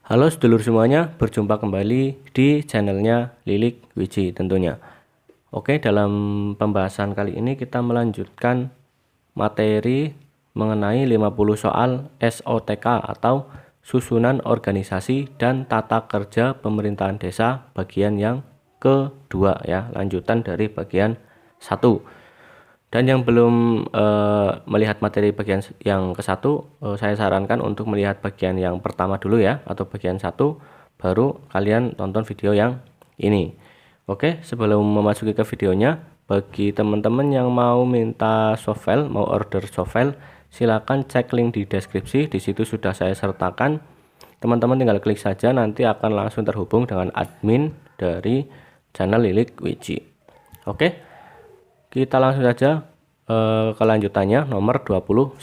Halo sedulur semuanya, berjumpa kembali di channelnya Lilik Wiji tentunya. Oke, dalam pembahasan kali ini kita melanjutkan materi mengenai 50 soal SOTK atau Susunan Organisasi dan Tata Kerja Pemerintahan Desa bagian yang kedua ya, lanjutan dari bagian 1. Dan yang belum melihat materi bagian yang ke-1, saya sarankan untuk melihat bagian yang pertama dulu ya, atau bagian 1, baru kalian tonton video yang ini. Oke, sebelum memasuki ke videonya, bagi teman-teman yang mau minta softfile, mau order softfile, silakan cek link di deskripsi, di situ sudah saya sertakan. Teman-teman tinggal klik saja, nanti akan langsung terhubung dengan admin dari channel Lilik Wiji. Oke. Kita langsung saja kelanjutannya nomor 21.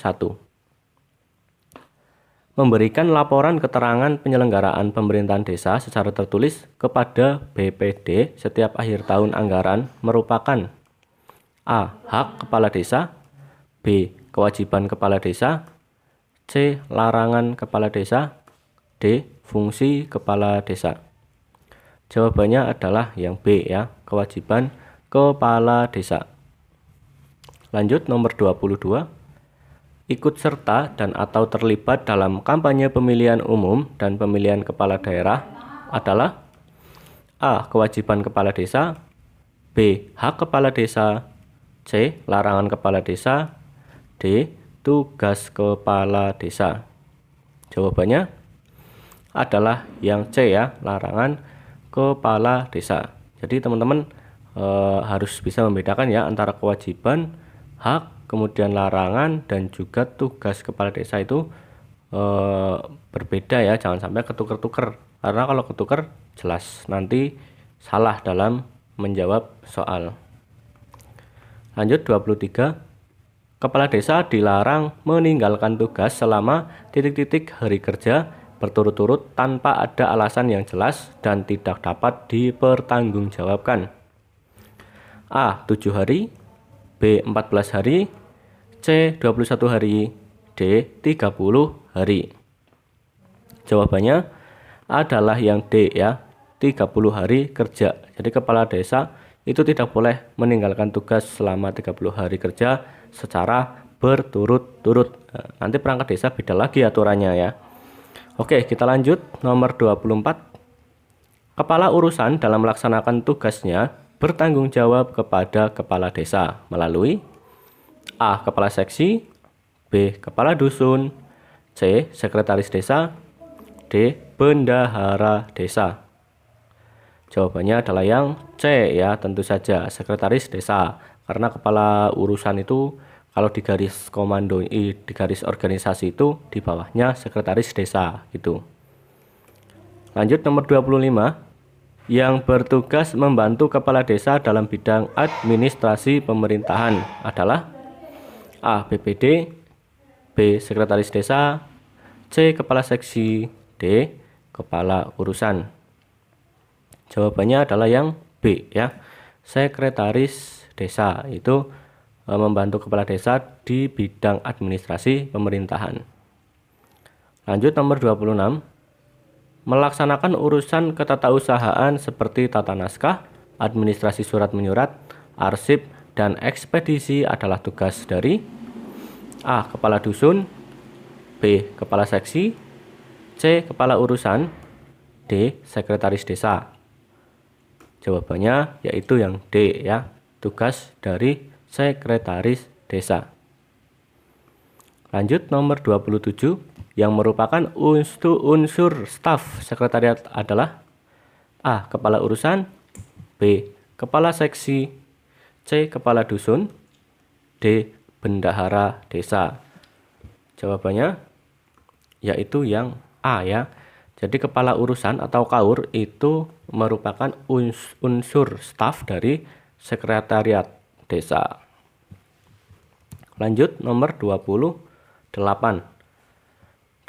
Memberikan laporan keterangan penyelenggaraan pemerintahan desa secara tertulis kepada BPD setiap akhir tahun anggaran merupakan A. Hak kepala desa, B. Kewajiban kepala desa, C. Larangan kepala desa, D. Fungsi kepala desa. Jawabannya adalah yang B ya, kewajiban kepala desa. Lanjut nomor 22. Ikut serta dan atau terlibat dalam kampanye pemilihan umum dan pemilihan kepala daerah adalah A. Kewajiban kepala desa, B. Hak kepala desa, C. Larangan kepala desa, D. Tugas kepala desa. Jawabannya adalah yang C ya, larangan kepala desa. Jadi teman-teman harus bisa membedakan ya antara kewajiban, hak, kemudian larangan, dan juga tugas kepala desa itu berbeda ya, jangan sampai ketuker-tuker, karena kalau ketuker jelas nanti salah dalam menjawab soal. Lanjut 23. Kepala desa dilarang meninggalkan tugas selama titik-titik hari kerja berturut-turut tanpa ada alasan yang jelas dan tidak dapat dipertanggungjawabkan. A. 7 hari, B. 14 hari, C. 21 hari, D. 30 hari. Jawabannya adalah yang D ya, 30 hari kerja. Jadi kepala desa itu tidak boleh meninggalkan tugas selama 30 hari kerja secara berturut-turut. Nah, nanti perangkat desa beda lagi aturannya ya. Oke, kita lanjut nomor 24. Kepala urusan dalam melaksanakan tugasnya bertanggung jawab kepada kepala desa melalui A. Kepala seksi, B. Kepala dusun, C. Sekretaris desa, D. Bendahara desa. Jawabannya adalah yang C ya, tentu saja sekretaris desa, karena kepala urusan itu kalau di garis komando di garis organisasi itu di bawahnya sekretaris desa gitu. Lanjut nomor 25. Yang bertugas membantu kepala desa dalam bidang administrasi pemerintahan adalah A. BPD, B. Sekretaris desa, C. Kepala seksi, D. Kepala urusan. Jawabannya adalah yang B ya, sekretaris desa itu membantu kepala desa di bidang administrasi pemerintahan. Lanjut nomor 26. Melaksanakan urusan ketatausahaan seperti tata naskah, administrasi surat menyurat, arsip, dan ekspedisi adalah tugas dari A. Kepala dusun, B. Kepala seksi, C. Kepala urusan, D. Sekretaris desa. Jawabannya yaitu yang D ya, tugas dari sekretaris desa. Lanjut nomor 27. Yang merupakan unsur staf sekretariat adalah A. Kepala urusan, B. Kepala seksi, C. Kepala dusun, D. Bendahara desa. Jawabannya yaitu yang A ya. Jadi kepala urusan atau KAUR itu merupakan unsur staf dari sekretariat desa. Lanjut nomor 28.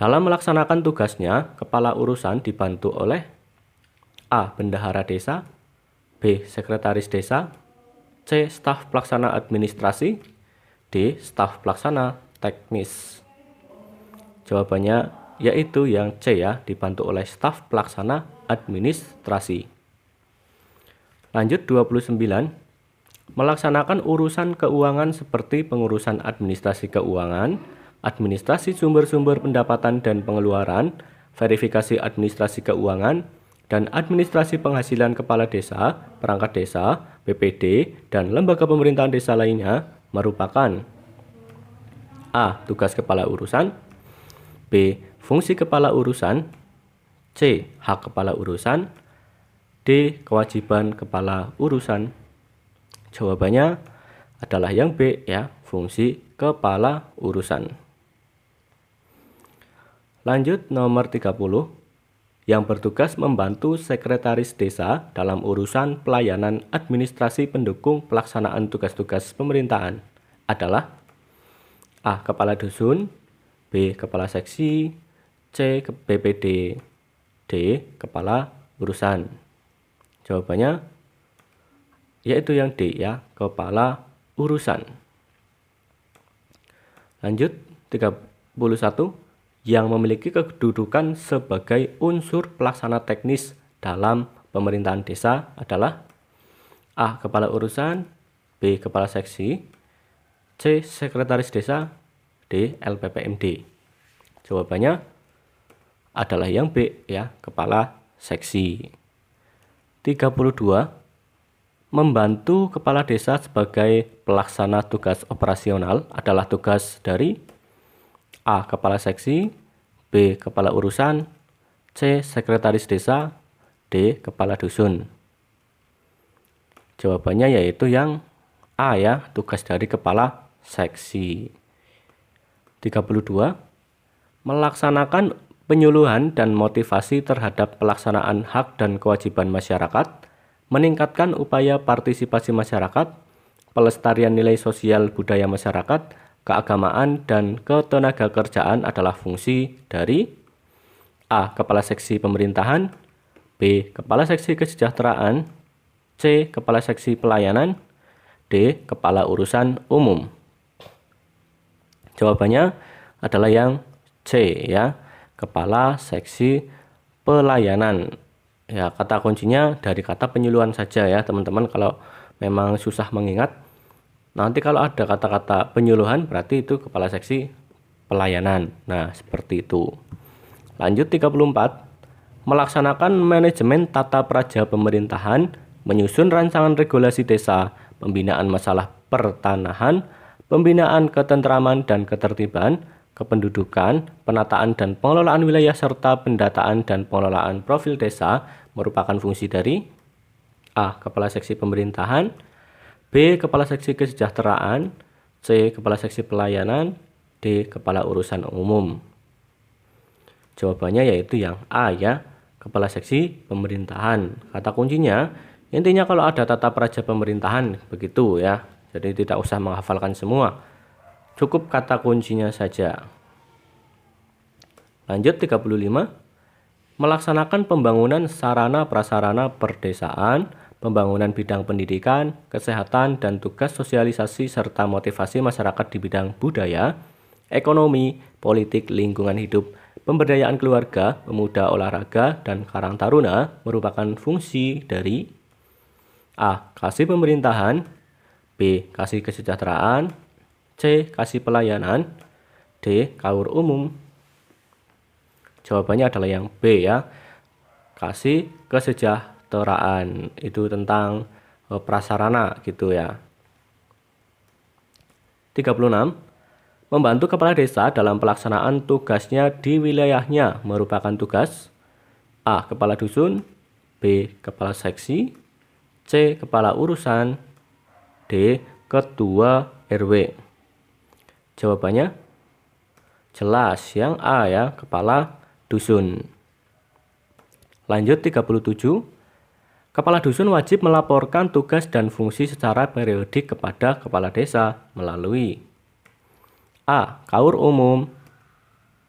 Dalam melaksanakan tugasnya, kepala urusan dibantu oleh A. Bendahara desa, B. Sekretaris desa, C. Staf pelaksana administrasi, D. Staf pelaksana teknis. Jawabannya yaitu yang C ya, dibantu oleh staf pelaksana administrasi. Lanjut 29. Melaksanakan urusan keuangan seperti pengurusan administrasi keuangan, administrasi sumber-sumber pendapatan dan pengeluaran, verifikasi administrasi keuangan, dan administrasi penghasilan kepala desa, perangkat desa, BPD, dan lembaga pemerintahan desa lainnya merupakan A. Tugas kepala urusan, B. Fungsi kepala urusan, C. Hak kepala urusan, D. Kewajiban kepala urusan. Jawabannya adalah yang B ya, fungsi kepala urusan. Lanjut nomor 30, yang bertugas membantu sekretaris desa dalam urusan pelayanan administrasi pendukung pelaksanaan tugas-tugas pemerintahan adalah A. Kepala dusun, B. Kepala seksi, C. BPD, D. Kepala urusan. Jawabannya yaitu yang D ya, kepala urusan. Lanjut 31, yang memiliki kedudukan sebagai unsur pelaksana teknis dalam pemerintahan desa adalah A. Kepala urusan, B. Kepala seksi, C. Sekretaris desa, D. LPPMD. Jawabannya adalah yang B ya, kepala seksi. 32. Membantu kepala desa sebagai pelaksana tugas operasional adalah tugas dari A. Kepala seksi, B. Kepala urusan, C. Sekretaris desa, D. Kepala dusun. Jawabannya yaitu yang A ya, tugas dari kepala seksi. 32. Melaksanakan penyuluhan dan motivasi terhadap pelaksanaan hak dan kewajiban masyarakat, meningkatkan upaya partisipasi masyarakat, pelestarian nilai sosial budaya masyarakat, keagamaan, dan ketenagakerjaan adalah fungsi dari A. Kepala seksi pemerintahan, B. Kepala seksi kesejahteraan, C. Kepala seksi pelayanan, D. Kepala urusan umum. Jawabannya adalah yang C ya, kepala seksi pelayanan. Ya, kata kuncinya dari kata penyuluhan saja ya teman-teman. Kalau memang susah mengingat, nanti kalau ada kata-kata penyuluhan berarti itu kepala seksi pelayanan. Nah, seperti itu. Lanjut 34. Melaksanakan manajemen tata praja pemerintahan, menyusun rancangan regulasi desa, pembinaan masalah pertanahan, pembinaan ketentraman dan ketertiban, kependudukan, penataan dan pengelolaan wilayah serta pendataan dan pengelolaan profil desa merupakan fungsi dari A. Kepala seksi pemerintahan, B. Kepala seksi kesejahteraan, C. Kepala seksi pelayanan, D. Kepala urusan umum. Jawabannya yaitu yang A ya, kepala seksi pemerintahan. Kata kuncinya, intinya kalau ada tata praja pemerintahan begitu ya. Jadi tidak usah menghafalkan semua. Cukup kata kuncinya saja. Lanjut 35. Melaksanakan pembangunan sarana prasarana perdesaan, pembangunan bidang pendidikan, kesehatan, dan tugas sosialisasi serta motivasi masyarakat di bidang budaya, ekonomi, politik, lingkungan hidup, pemberdayaan keluarga, pemuda, olahraga, dan karang taruna merupakan fungsi dari A. Kasih pemerintahan, B. Kasih kesejahteraan, C. Kasih pelayanan, D. Kaur umum. Jawabannya adalah yang B ya, kasih kesejahteraan. Itu tentang prasarana gitu ya. 36. Membantu kepala desa dalam pelaksanaan tugasnya di wilayahnya merupakan tugas A. Kepala dusun, B. Kepala seksi, C. Kepala urusan, D. Ketua RW. Jawabannya jelas yang A ya, kepala dusun. Lanjut 37. Kepala dusun wajib melaporkan tugas dan fungsi secara periodik kepada kepala desa melalui A. Kaur umum,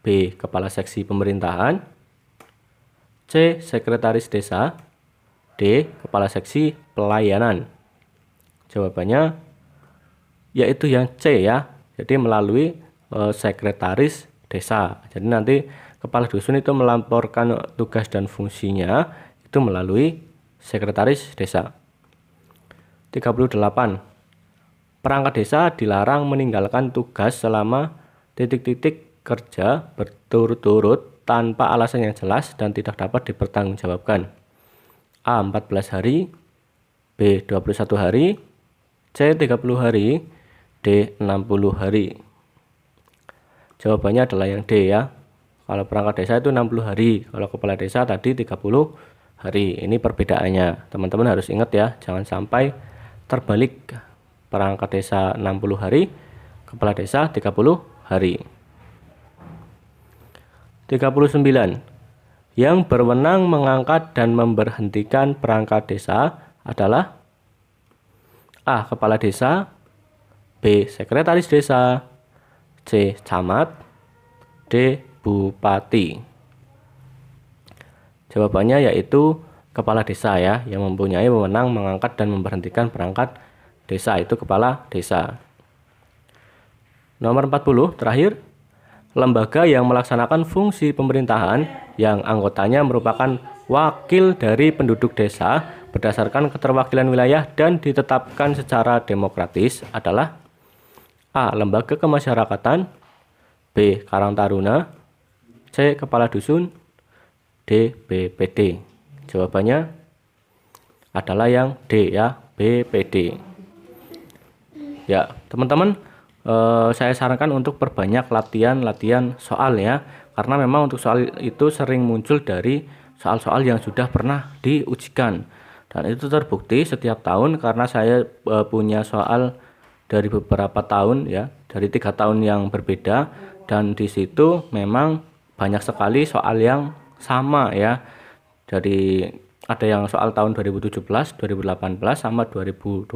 B. Kepala seksi pemerintahan, C. Sekretaris desa, D. Kepala seksi pelayanan. Jawabannya yaitu yang C ya, jadi melalui sekretaris desa. Jadi nanti kepala dusun itu melaporkan tugas dan fungsinya itu melalui sekretaris desa. 38. Perangkat desa dilarang meninggalkan tugas selama titik-titik kerja berturut-turut tanpa alasan yang jelas dan tidak dapat dipertanggungjawabkan. A. 14 hari, B. 21 hari, C. 30 hari, D. 60 hari. Jawabannya adalah yang D ya. Kalau perangkat desa itu 60 hari, kalau kepala desa tadi 30 hari. Ini perbedaannya. Teman-teman harus ingat ya, jangan sampai terbalik. Perangkat desa 60 hari, kepala desa 30 hari. 39. Yang berwenang mengangkat dan memberhentikan perangkat desa adalah A. Kepala desa, B. Sekretaris desa, C. Camat, D. Bupati. Jawabannya yaitu kepala desa ya, yang mempunyai wewenang mengangkat dan memberhentikan perangkat desa, itu kepala desa. Nomor 40 terakhir, lembaga yang melaksanakan fungsi pemerintahan yang anggotanya merupakan wakil dari penduduk desa berdasarkan keterwakilan wilayah dan ditetapkan secara demokratis adalah A. Lembaga kemasyarakatan, B. Karang Taruna, C. Kepala dusun, D. BPD. Jawabannya adalah yang D ya, BPD. Ya, teman-teman, saya sarankan untuk perbanyak latihan soal ya, karena memang untuk soal itu sering muncul dari soal-soal yang sudah pernah diujikan, dan itu terbukti setiap tahun karena saya punya soal dari beberapa tahun ya, dari 3 tahun yang berbeda, dan di situ memang banyak sekali soal yang sama ya. Jadi ada yang soal tahun 2017, 2018 sama 2020.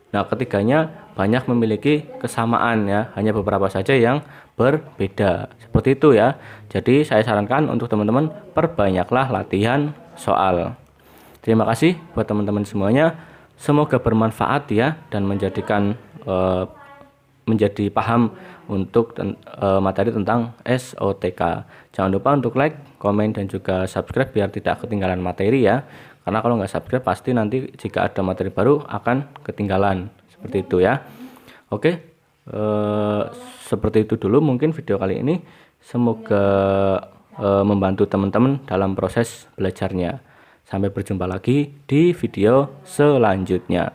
Nah, ketiganya banyak memiliki kesamaan ya, hanya beberapa saja yang berbeda. Seperti itu ya. Jadi saya sarankan untuk teman-teman perbanyaklah latihan soal. Terima kasih buat teman-teman semuanya. Semoga bermanfaat ya dan menjadi paham untuk materi tentang SOTK. Jangan lupa untuk like, komen, dan juga subscribe biar tidak ketinggalan materi ya. Karena kalau nggak subscribe pasti nanti jika ada materi baru akan ketinggalan. Seperti itu ya. Oke, seperti itu dulu mungkin video kali ini. Semoga membantu teman-teman dalam proses belajarnya. Sampai berjumpa lagi di video selanjutnya.